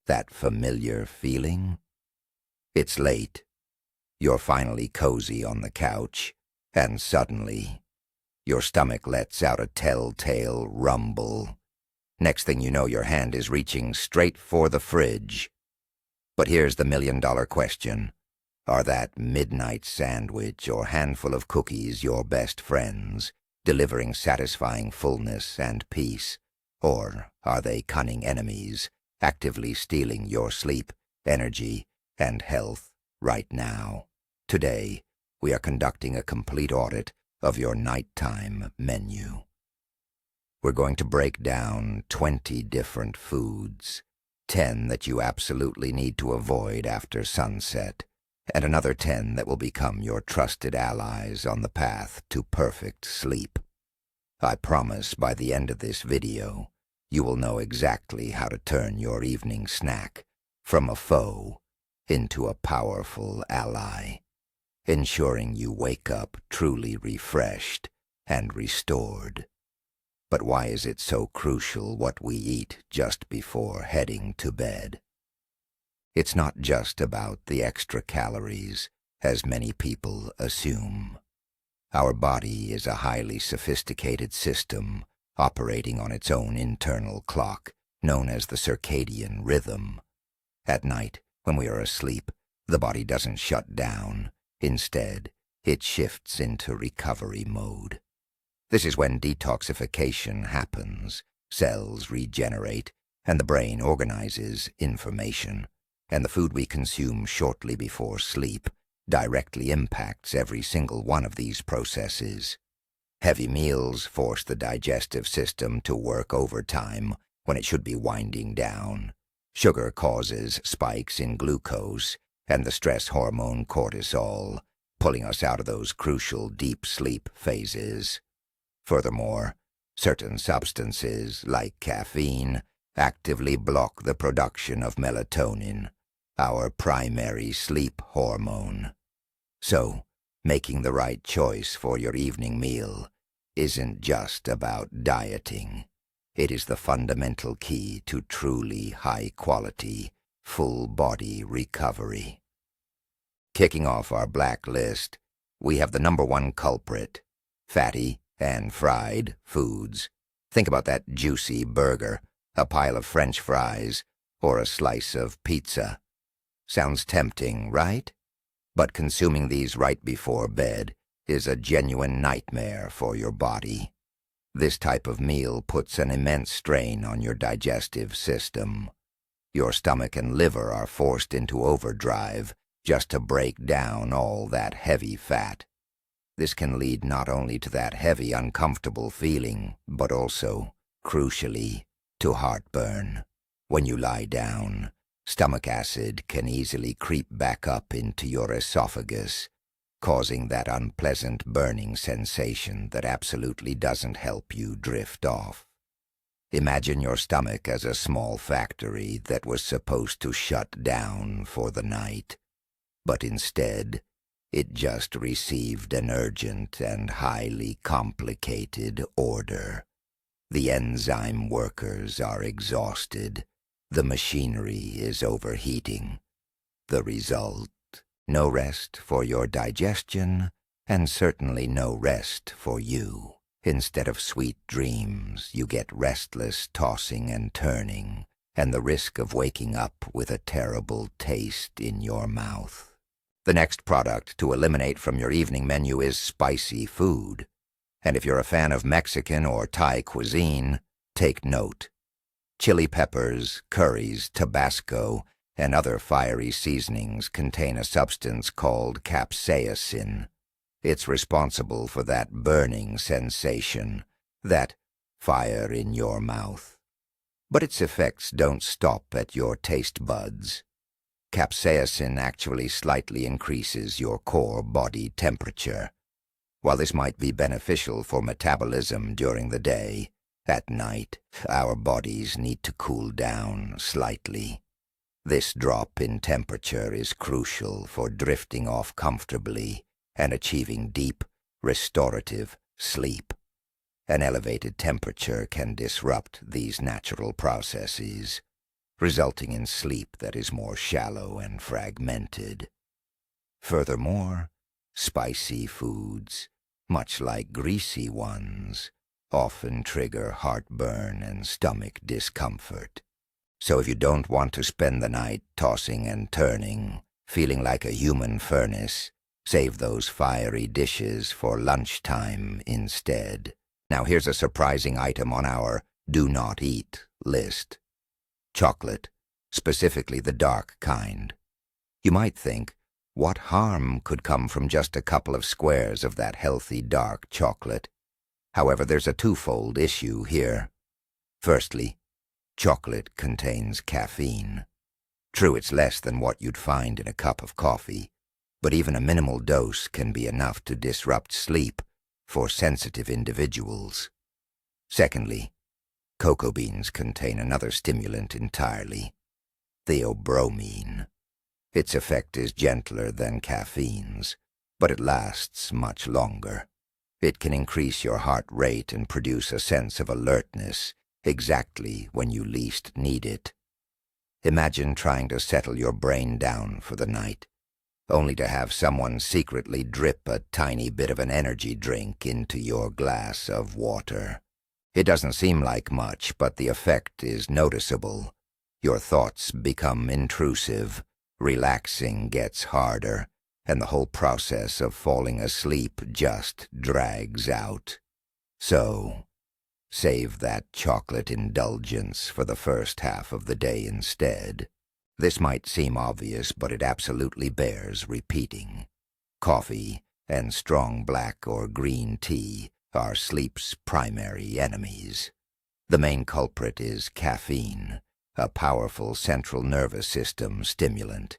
That familiar feeling? It's late. You're finally cozy on the couch, and suddenly, your stomach lets out a telltale rumble. Next thing you know, your hand is reaching straight for the fridge. But here's the million-dollar question. Are that midnight sandwich or handful of cookies your best friends, delivering satisfying fullness and peace? Or are they cunning enemies, actively stealing your sleep, energy, and health right now? Today, we are conducting a complete audit of your nighttime menu. We're going to break down 20 different foods, 10 that you absolutely need to avoid after sunset, and another 10 that will become your trusted allies on the path to perfect sleep. I promise by the end of this video, you will know exactly how to turn your evening snack from a foe into a powerful ally, ensuring you wake up truly refreshed and restored. But why is it so crucial what we eat just before heading to bed? It's not just about the extra calories, as many people assume. Our body is a highly sophisticated system operating on its own internal clock, known as the circadian rhythm. At night, when we are asleep, the body doesn't shut down. Instead, it shifts into recovery mode. This is when detoxification happens, cells regenerate, and the brain organizes information. And the food we consume shortly before sleep directly impacts every single one of these processes. Heavy meals force the digestive system to work overtime when it should be winding down. Sugar causes spikes in glucose and the stress hormone cortisol, pulling us out of those crucial deep sleep phases. Furthermore, certain substances, like caffeine, actively block the production of melatonin, our primary sleep hormone. So, making the right choice for your evening meal isn't just about dieting. It is the fundamental key to truly high-quality, full-body recovery. Kicking off our black list, we have the #1 culprit, fatty and fried foods. Think about that juicy burger, a pile of French fries, or a slice of pizza. Sounds tempting, right? But consuming these right before bed is a genuine nightmare for your body. This type of meal puts an immense strain on your digestive system. Your stomach and liver are forced into overdrive just to break down all that heavy fat. This can lead not only to that heavy, uncomfortable feeling, but also, crucially, to heartburn. When you lie down, stomach acid can easily creep back up into your esophagus, causing that unpleasant burning sensation that absolutely doesn't help you drift off. Imagine your stomach as a small factory that was supposed to shut down for the night, but instead, it just received an urgent and highly complicated order. The enzyme workers are exhausted. The machinery is overheating. The result? No rest for your digestion, and certainly no rest for you. Instead of sweet dreams, you get restless tossing and turning, and the risk of waking up with a terrible taste in your mouth. The next product to eliminate from your evening menu is spicy food. And if you're a fan of Mexican or Thai cuisine, take note. Chili peppers, curries, Tabasco, and other fiery seasonings contain a substance called capsaicin. It's responsible for that burning sensation, that fire in your mouth. But its effects don't stop at your taste buds. Capsaicin actually slightly increases your core body temperature. While this might be beneficial for metabolism during the day, at night, our bodies need to cool down slightly. This drop in temperature is crucial for drifting off comfortably and achieving deep, restorative sleep. An elevated temperature can disrupt these natural processes. resulting in sleep that is more shallow and fragmented. Furthermore, spicy foods, much like greasy ones, often trigger heartburn and stomach discomfort. So if you don't want to spend the night tossing and turning, feeling like a human furnace, save those fiery dishes for lunchtime instead. Now here's a surprising item on our do not eat list. Chocolate, specifically the dark kind. You might think, what harm could come from just a couple of squares of that healthy dark chocolate? However, there's a twofold issue here. Firstly, chocolate contains caffeine. True, it's less than what you'd find in a cup of coffee, but even a minimal dose can be enough to disrupt sleep for sensitive individuals. Secondly, cocoa beans contain another stimulant entirely, theobromine. Its effect is gentler than caffeine's, but it lasts much longer. It can increase your heart rate and produce a sense of alertness exactly when you least need it. Imagine trying to settle your brain down for the night, only to have someone secretly drip a tiny bit of an energy drink into your glass of water. It doesn't seem like much, but the effect is noticeable. Your thoughts become intrusive, relaxing gets harder, and the whole process of falling asleep just drags out. So, save that chocolate indulgence for the first half of the day instead. This might seem obvious, but it absolutely bears repeating. Coffee and strong black or green tea are sleep's primary enemies. The main culprit is caffeine, a powerful central nervous system stimulant.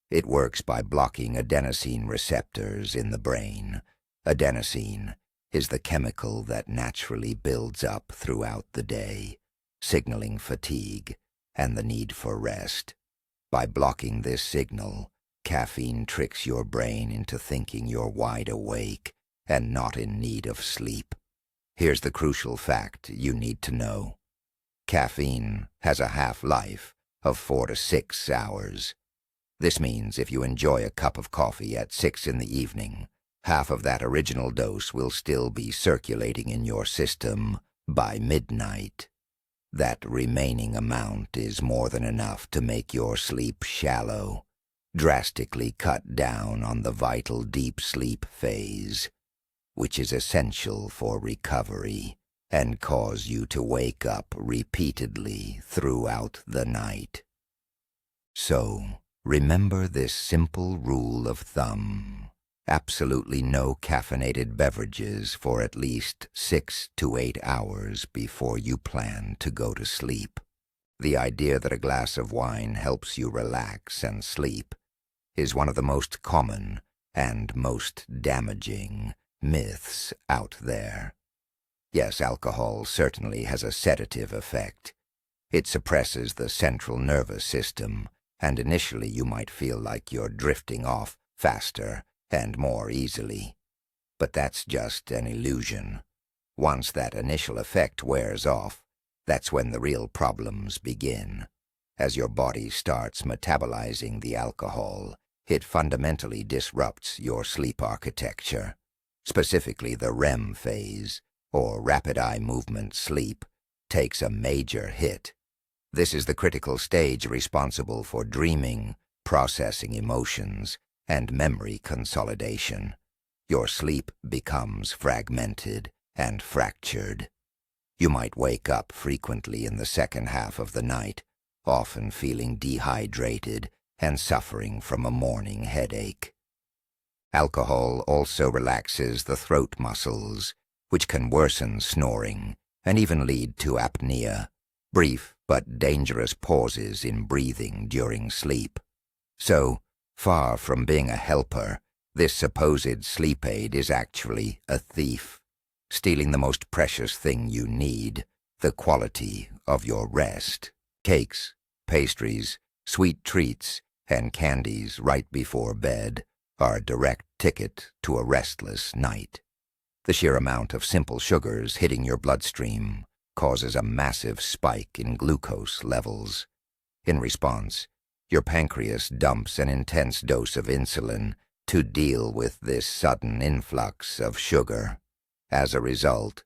It works by blocking adenosine receptors in the brain. Adenosine is the chemical that naturally builds up throughout the day, signaling fatigue and the need for rest. By blocking this signal, caffeine tricks your brain into thinking you're wide awake and not in need of sleep. Here's the crucial fact you need to know. Caffeine has a half-life of 4 to 6 hours. This means if you enjoy a cup of coffee at 6 in the evening, half of that original dose will still be circulating in your system by midnight. That remaining amount is more than enough to make your sleep shallow, drastically cut down on the vital deep sleep phase, which is essential for recovery, and cause you to wake up repeatedly throughout the night. So, remember this simple rule of thumb. Absolutely no caffeinated beverages for at least 6 to 8 hours before you plan to go to sleep. The idea that a glass of wine helps you relax and sleep is one of the most common and most damaging myths out there. Yes, alcohol certainly has a sedative effect. It suppresses the central nervous system, and initially you might feel like you're drifting off faster and more easily. But that's just an illusion. Once that initial effect wears off, that's when the real problems begin. As your body starts metabolizing the alcohol, it fundamentally disrupts your sleep architecture, specifically the REM phase, or rapid eye movement sleep, takes a major hit. This is the critical stage responsible for dreaming, processing emotions, and memory consolidation. Your sleep becomes fragmented and fractured. You might wake up frequently in the second half of the night, often feeling dehydrated and suffering from a morning headache. Alcohol also relaxes the throat muscles, which can worsen snoring and even lead to apnea, brief but dangerous pauses in breathing during sleep. So, far from being a helper, this supposed sleep aid is actually a thief, stealing the most precious thing you need, the quality of your rest. Cakes, pastries, sweet treats, and candies right before bed are a direct ticket to a restless night. The sheer amount of simple sugars hitting your bloodstream causes a massive spike in glucose levels. In response, your pancreas dumps an intense dose of insulin to deal with this sudden influx of sugar. As a result,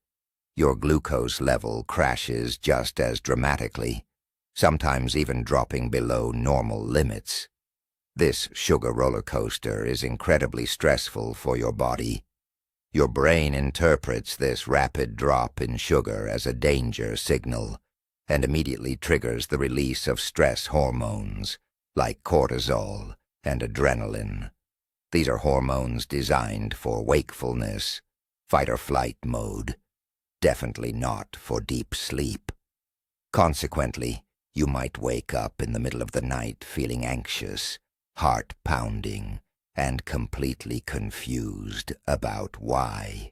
your glucose level crashes just as dramatically, sometimes even dropping below normal limits. This sugar roller coaster is incredibly stressful for your body. Your brain interprets this rapid drop in sugar as a danger signal and immediately triggers the release of stress hormones like cortisol and adrenaline. These are hormones designed for wakefulness, fight-or-flight mode, definitely not for deep sleep. Consequently, you might wake up in the middle of the night feeling anxious, heart pounding, and completely confused about why.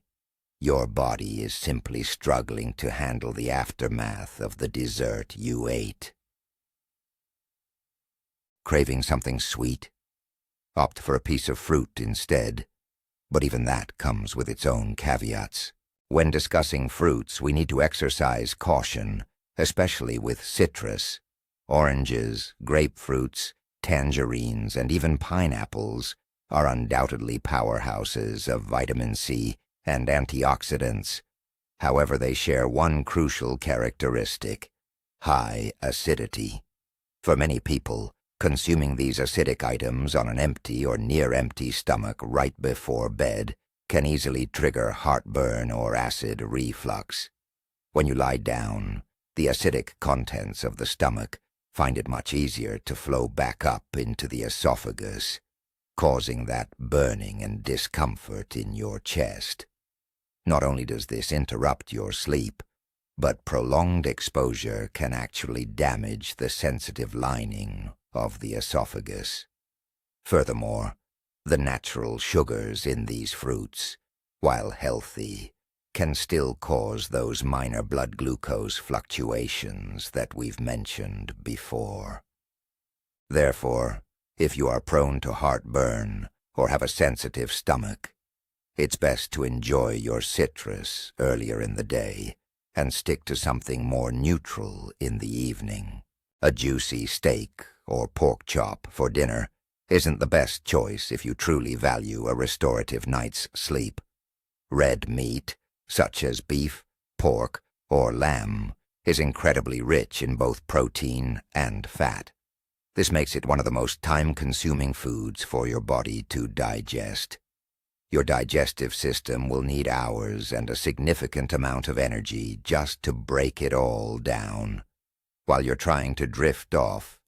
Your body is simply struggling to handle the aftermath of the dessert you ate. Craving something sweet? Opt for a piece of fruit instead, but even that comes with its own caveats. When discussing fruits, we need to exercise caution, especially with citrus. Oranges, grapefruits, tangerines, and even pineapples are undoubtedly powerhouses of vitamin C and antioxidants. However, they share one crucial characteristic: high acidity. For many people, consuming these acidic items on an empty or near-empty stomach right before bed can easily trigger heartburn or acid reflux. When you lie down, the acidic contents of the stomach find it much easier to flow back up into the esophagus, causing that burning and discomfort in your chest. Not only does this interrupt your sleep, but prolonged exposure can actually damage the sensitive lining of the esophagus. Furthermore, the natural sugars in these fruits, while healthy, can still cause those minor blood glucose fluctuations that we've mentioned before. Therefore, if you are prone to heartburn or have a sensitive stomach, it's best to enjoy your citrus earlier in the day and stick to something more neutral in the evening. A juicy steak or pork chop for dinner isn't the best choice if you truly value a restorative night's sleep. Red meat, such as beef, pork, or lamb, is incredibly rich in both protein and fat. This makes it one of the most time-consuming foods for your body to digest. Your digestive system will need hours and a significant amount of energy just to break it all down. While you're trying to drift off,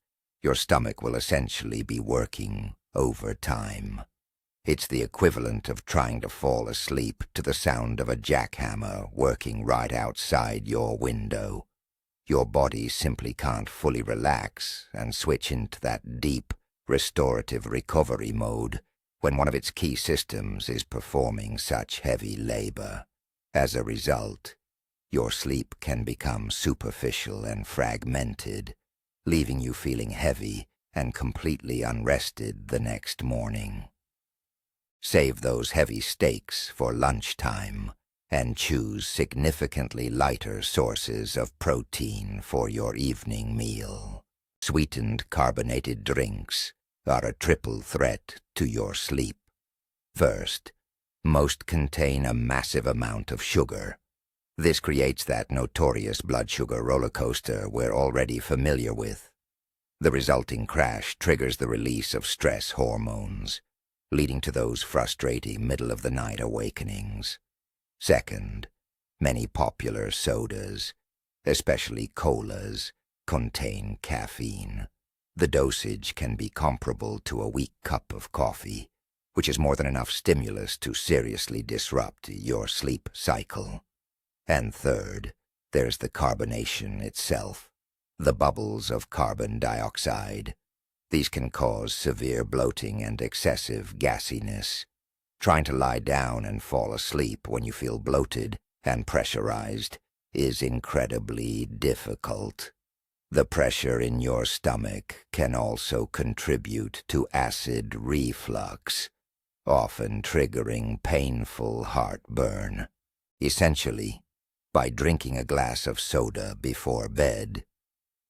your stomach will essentially be working overtime. It's the equivalent of trying to fall asleep to the sound of a jackhammer working right outside your window. Your body simply can't fully relax and switch into that deep, restorative recovery mode when one of its key systems is performing such heavy labor. As a result, your sleep can become superficial and fragmented, leaving you feeling heavy and completely unrested the next morning. Save those heavy steaks for lunchtime and choose significantly lighter sources of protein for your evening meal. Sweetened carbonated drinks are a triple threat to your sleep. First, most contain a massive amount of sugar. This creates that notorious blood sugar roller coaster we're already familiar with. The resulting crash triggers the release of stress hormones, leading to those frustrating middle-of-the-night awakenings. Second, many popular sodas, especially colas, contain caffeine. The dosage can be comparable to a weak cup of coffee, which is more than enough stimulus to seriously disrupt your sleep cycle. And third, there's the carbonation itself, the bubbles of carbon dioxide. These can cause severe bloating and excessive gassiness. Trying to lie down and fall asleep when you feel bloated and pressurized is incredibly difficult. The pressure in your stomach can also contribute to acid reflux, often triggering painful heartburn. Essentially, by drinking a glass of soda before bed,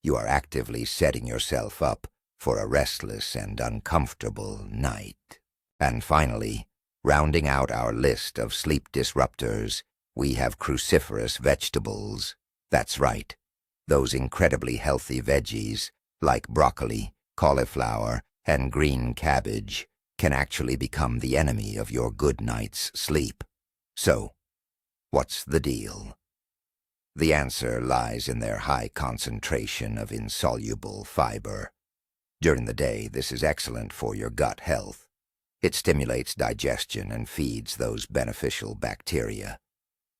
you are actively setting yourself up for a restless and uncomfortable night. And finally, rounding out our list of sleep disruptors, we have cruciferous vegetables. That's right, those incredibly healthy veggies like broccoli, cauliflower, and green cabbage can actually become the enemy of your good night's sleep. So, what's the deal? The answer lies in their high concentration of insoluble fiber. During the day, this is excellent for your gut health. It stimulates digestion and feeds those beneficial bacteria.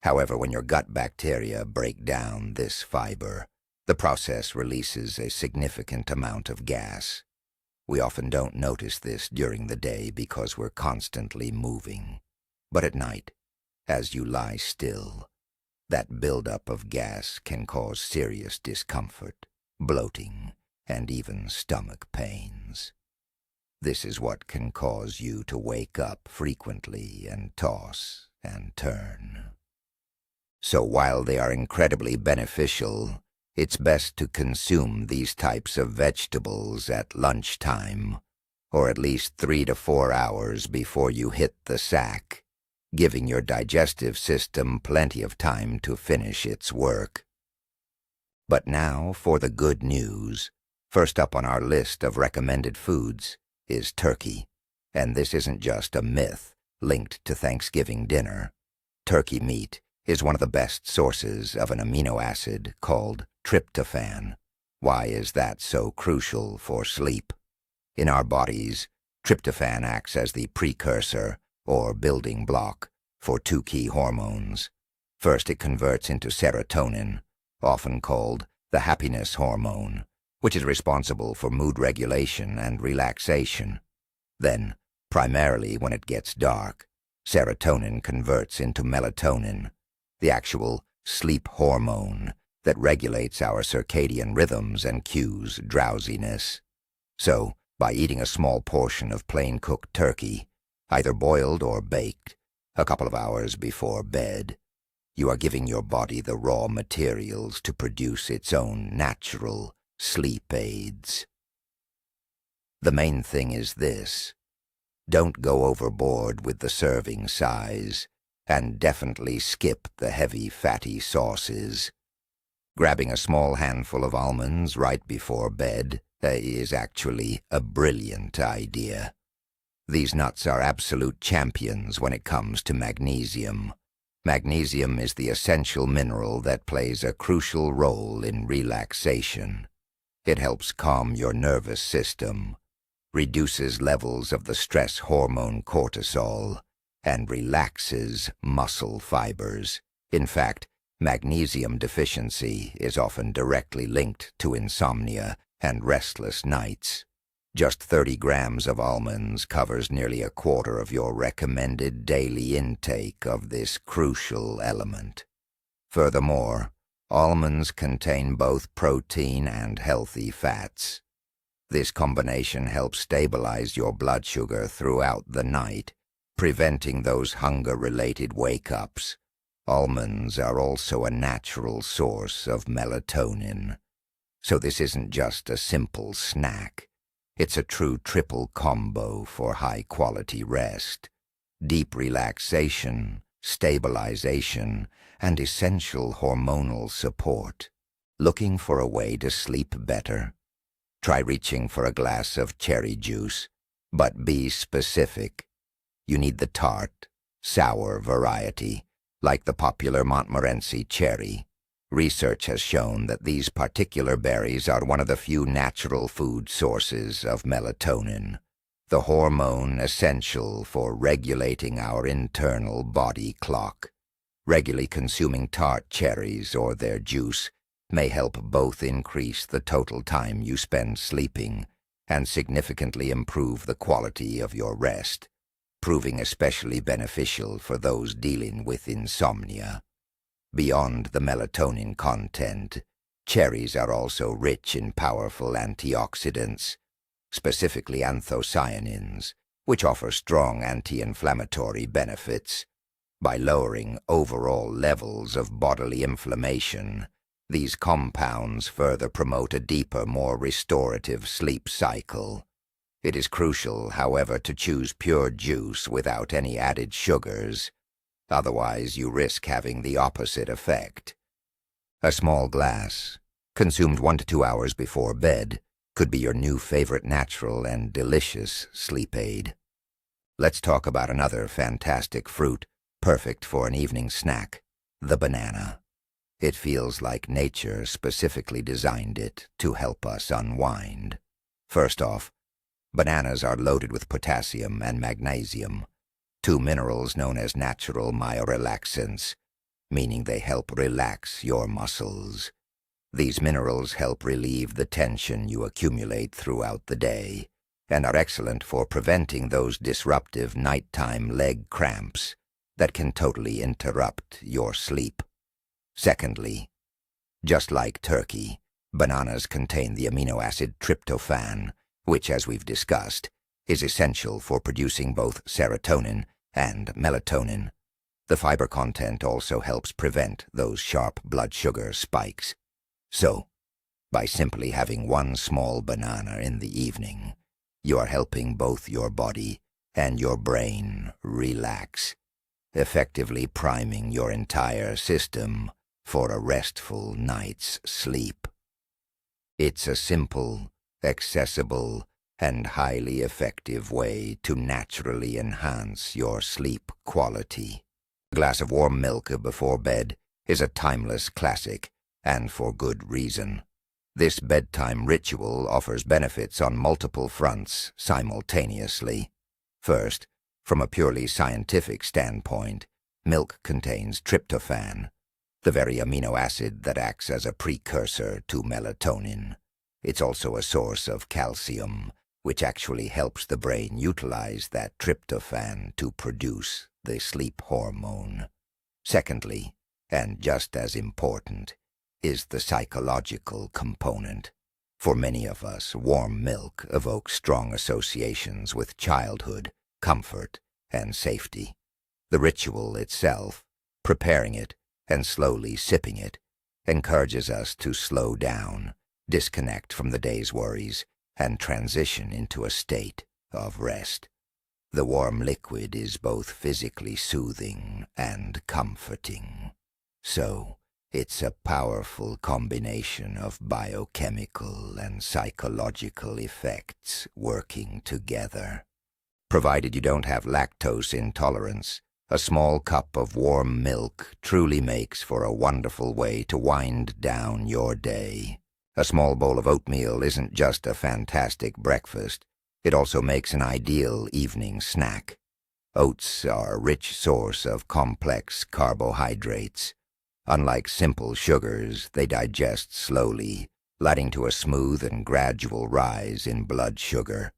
However, when your gut bacteria break down this fiber, the process releases a significant amount of gas. We often don't notice this during the day because we're constantly moving. But at night, as you lie still, that buildup of gas can cause serious discomfort, bloating, and even stomach pains. This is what can cause you to wake up frequently and toss and turn. So while they are incredibly beneficial, it's best to consume these types of vegetables at lunchtime, or at least 3 to 4 hours before you hit the sack, giving your digestive system plenty of time to finish its work. But now for the good news. First up on our list of recommended foods is turkey, and this isn't just a myth linked to Thanksgiving dinner. Turkey meat is one of the best sources of an amino acid called tryptophan. Why is that so crucial for sleep? In our bodies, tryptophan acts as the precursor or building block for 2 key hormones. First, it converts into serotonin, often called the happiness hormone, which is responsible for mood regulation and relaxation. Then, primarily when it gets dark, serotonin converts into melatonin, the actual sleep hormone that regulates our circadian rhythms and cues drowsiness. So, by eating a small portion of plain-cooked turkey, either boiled or baked, a couple of hours before bed, you are giving your body the raw materials to produce its own natural sleep aids. The main thing is this: don't go overboard with the serving size, and definitely skip the heavy fatty sauces. Grabbing a small handful of almonds right before bed is actually a brilliant idea. These nuts are absolute champions when it comes to magnesium. Magnesium is the essential mineral that plays a crucial role in relaxation. It helps calm your nervous system, reduces levels of the stress hormone cortisol, and relaxes muscle fibers. In fact, magnesium deficiency is often directly linked to insomnia and restless nights. Just 30 grams of almonds covers nearly a quarter of your recommended daily intake of this crucial element. Furthermore, almonds contain both protein and healthy fats. This combination helps stabilize your blood sugar throughout the night, preventing those hunger-related wake-ups. Almonds are also a natural source of melatonin. So this isn't just a simple snack. It's a true triple combo for high-quality rest, deep relaxation, stabilization, and essential hormonal support. Looking for a way to sleep better? Try reaching for a glass of cherry juice, but be specific. You need the tart, sour variety, like the popular Montmorency cherry. Research has shown that these particular berries are one of the few natural food sources of melatonin, the hormone essential for regulating our internal body clock. Regularly consuming tart cherries or their juice may help both increase the total time you spend sleeping and significantly improve the quality of your rest, proving especially beneficial for those dealing with insomnia. Beyond the melatonin content, cherries are also rich in powerful antioxidants, specifically anthocyanins, which offer strong anti-inflammatory benefits. By lowering overall levels of bodily inflammation, These compounds further promote a deeper, more restorative sleep cycle. It is crucial, however, to choose pure juice without any added sugars. Otherwise, you risk having the opposite effect. A small glass, consumed 1 to 2 hours before bed, could be your new favorite natural and delicious sleep aid. Let's talk about another fantastic fruit, perfect for an evening snack, the banana. It feels like nature specifically designed it to help us unwind. First off, bananas are loaded with potassium and magnesium, two minerals known as natural myorelaxants, meaning they help relax your muscles. These minerals help relieve the tension you accumulate throughout the day, and are excellent for preventing those disruptive nighttime leg cramps that can totally interrupt your sleep. Secondly, just like turkey, bananas contain the amino acid tryptophan, which, as we've discussed, is essential for producing both serotonin and melatonin. The fiber content also helps prevent those sharp blood sugar spikes. So, by simply having one small banana in the evening, you are helping both your body and your brain relax, effectively priming your entire system for a restful night's sleep. It's a simple, accessible, and highly effective way to naturally enhance your sleep quality. A glass of warm milk before bed is a timeless classic, and for good reason. This bedtime ritual offers benefits on multiple fronts simultaneously. First, from a purely scientific standpoint, milk contains tryptophan, the very amino acid that acts as a precursor to melatonin. It's also a source of calcium, which actually helps the brain utilize that tryptophan to produce the sleep hormone. Secondly, and just as important, is the psychological component. For many of us, warm milk evokes strong associations with childhood, comfort, and safety. The ritual itself, preparing it and slowly sipping it, encourages us to slow down, disconnect from the day's worries, and transition into a state of rest. The warm liquid is both physically soothing and comforting. So, it's a powerful combination of biochemical and psychological effects working together. Provided you don't have lactose intolerance, a small cup of warm milk truly makes for a wonderful way to wind down your day. A small bowl of oatmeal isn't just a fantastic breakfast, it also makes an ideal evening snack. Oats are a rich source of complex carbohydrates. Unlike simple sugars, they digest slowly, leading to a smooth and gradual rise in blood sugar.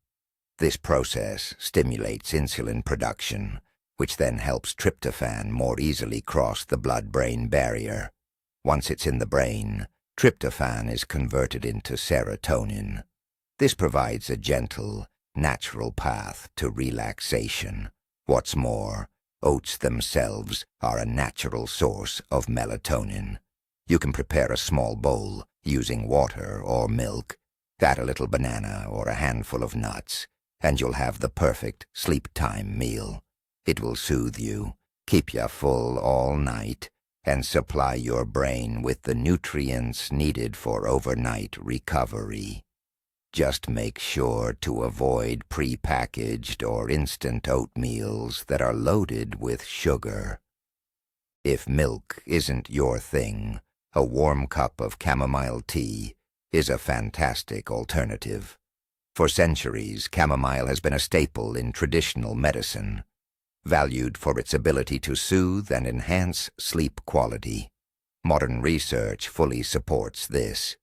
This process stimulates insulin production, which then helps tryptophan more easily cross the blood-brain barrier. Once it's in the brain, tryptophan is converted into serotonin. This provides a gentle, natural path to relaxation. What's more, oats themselves are a natural source of melatonin. You can prepare a small bowl using water or milk, add a little banana or a handful of nuts, and you'll have the perfect sleep-time meal. It will soothe you, keep you full all night, and supply your brain with the nutrients needed for overnight recovery. Just make sure to avoid pre-packaged or instant oatmeals that are loaded with sugar. If milk isn't your thing, a warm cup of chamomile tea is a fantastic alternative. For centuries, chamomile has been a staple in traditional medicine, valued for its ability to soothe and enhance sleep quality. Modern research fully supports this.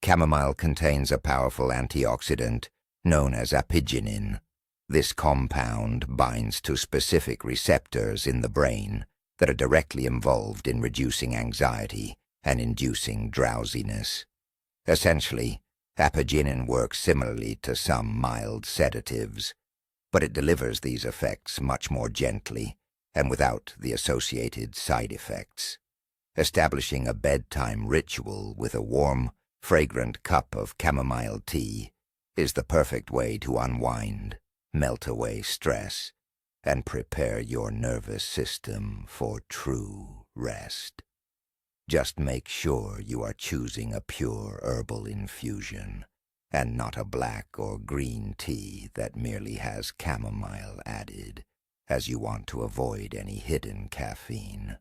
Chamomile contains a powerful antioxidant known as apigenin. This compound binds to specific receptors in the brain that are directly involved in reducing anxiety and inducing drowsiness. Essentially, apigenin works similarly to some mild sedatives, but it delivers these effects much more gently and without the associated side effects. establishing a bedtime ritual with a warm, fragrant cup of chamomile tea is the perfect way to unwind, melt away stress, and prepare your nervous system for true rest. Just make sure you are choosing a pure herbal infusion and not a black or green tea that merely has chamomile added, as you want to avoid any hidden caffeine.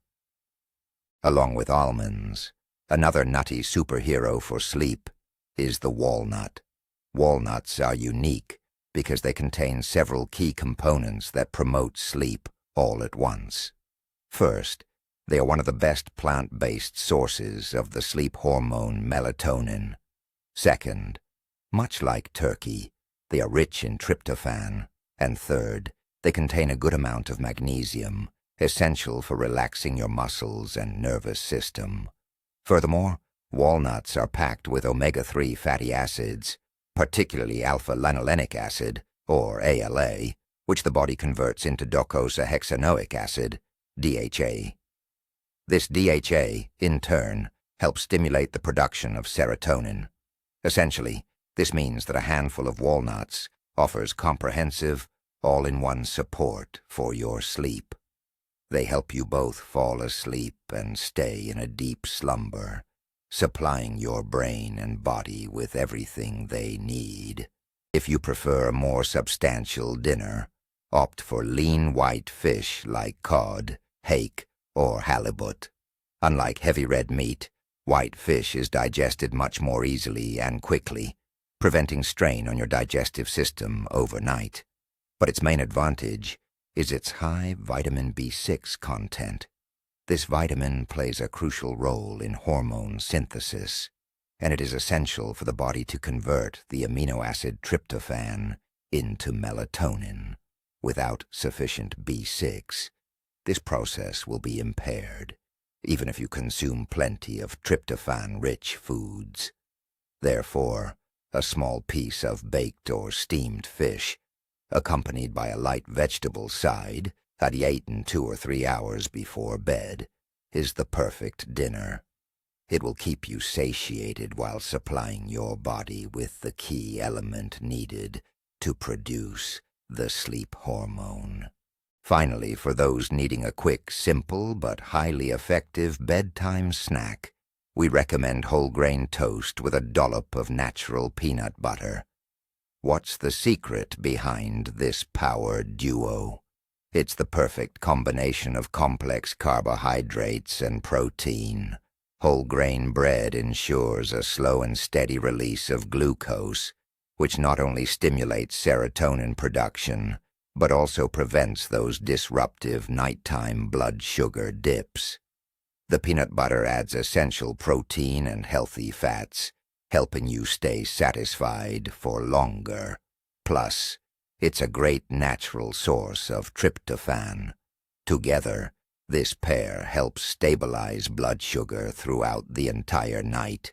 Along with almonds, another nutty superhero for sleep is the walnut. Walnuts are unique because they contain several key components that promote sleep all at once. First, they are one of the best plant-based sources of the sleep hormone melatonin. Second, much like turkey, they are rich in tryptophan. And third, they contain a good amount of magnesium, essential for relaxing your muscles and nervous system. Furthermore, walnuts are packed with omega-3 fatty acids, particularly alpha-linolenic acid, or ALA, which the body converts into docosahexaenoic acid, DHA. This DHA, in turn, helps stimulate the production of serotonin. Essentially, this means that a handful of walnuts offers comprehensive, all-in-one support for your sleep. They help you both fall asleep and stay in a deep slumber, supplying your brain and body with everything they need. If you prefer a more substantial dinner, opt for lean white fish like cod, hake, or halibut. Unlike heavy red meat, white fish is digested much more easily and quickly, preventing strain on your digestive system overnight. But its main advantage is its high vitamin B6 content. This vitamin plays a crucial role in hormone synthesis, and it is essential for the body to convert the amino acid tryptophan into melatonin. Without sufficient B6, this process will be impaired, even if you consume plenty of tryptophan-rich foods. Therefore, a small piece of baked or steamed fish, accompanied by a light vegetable side, that you ate in 2 or 3 hours before bed, is the perfect dinner. It will keep you satiated while supplying your body with the key element needed to produce the sleep hormone. Finally, for those needing a quick, simple, but highly effective bedtime snack, we recommend whole grain toast with a dollop of natural peanut butter. What's the secret behind this power duo? It's the perfect combination of complex carbohydrates and protein. Whole grain bread ensures a slow and steady release of glucose, which not only stimulates serotonin production, but also prevents those disruptive nighttime blood sugar dips. The peanut butter adds essential protein and healthy fats, helping you stay satisfied for longer. Plus, it's a great natural source of tryptophan. Together, this pair helps stabilize blood sugar throughout the entire night,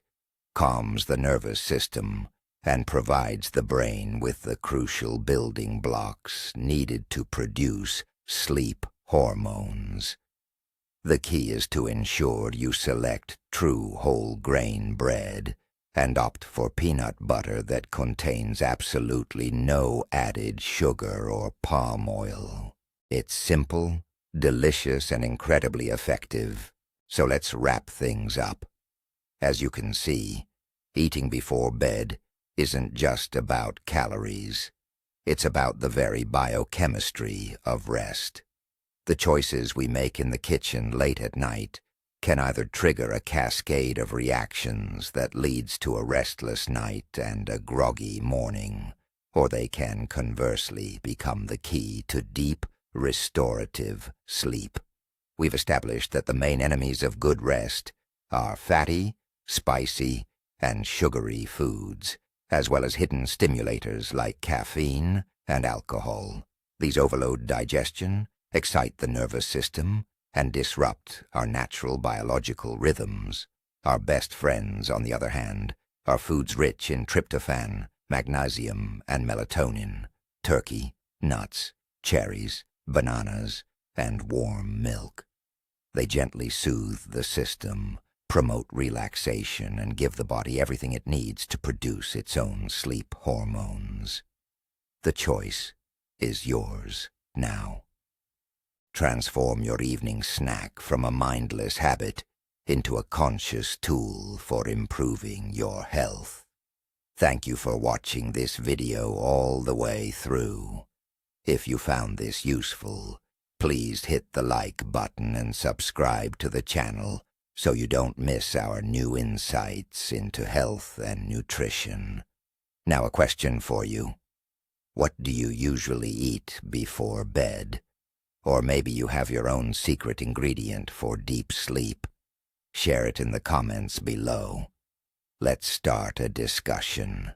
calms the nervous system, and provides the brain with the crucial building blocks needed to produce sleep hormones. The key is to ensure you select true whole grain bread and opt for peanut butter that contains absolutely no added sugar or palm oil. It's simple, delicious, and incredibly effective. So let's wrap things up. As you can see, eating before bed isn't just about calories. It's about the very biochemistry of rest. The choices we make in the kitchen late at night can either trigger a cascade of reactions that leads to a restless night and a groggy morning, or they can conversely become the key to deep, restorative sleep. We've established that the main enemies of good rest are fatty, spicy, and sugary foods, as well as hidden stimulators like caffeine and alcohol. These overload digestion, excite the nervous system, and disrupt our natural biological rhythms. Our best friends, on the other hand, are foods rich in tryptophan, magnesium, and melatonin: turkey, nuts, cherries, bananas, and warm milk. They gently soothe the system, promote relaxation, and give the body everything it needs to produce its own sleep hormones. The choice is yours now. Transform your evening snack from a mindless habit into a conscious tool for improving your health. Thank you for watching this video all the way through. If you found this useful, please hit the like button and subscribe to the channel so you don't miss our new insights into health and nutrition. Now, a question for you. What do you usually eat before bed? Or maybe you have your own secret ingredient for deep sleep. Share it in the comments below. Let's start a discussion.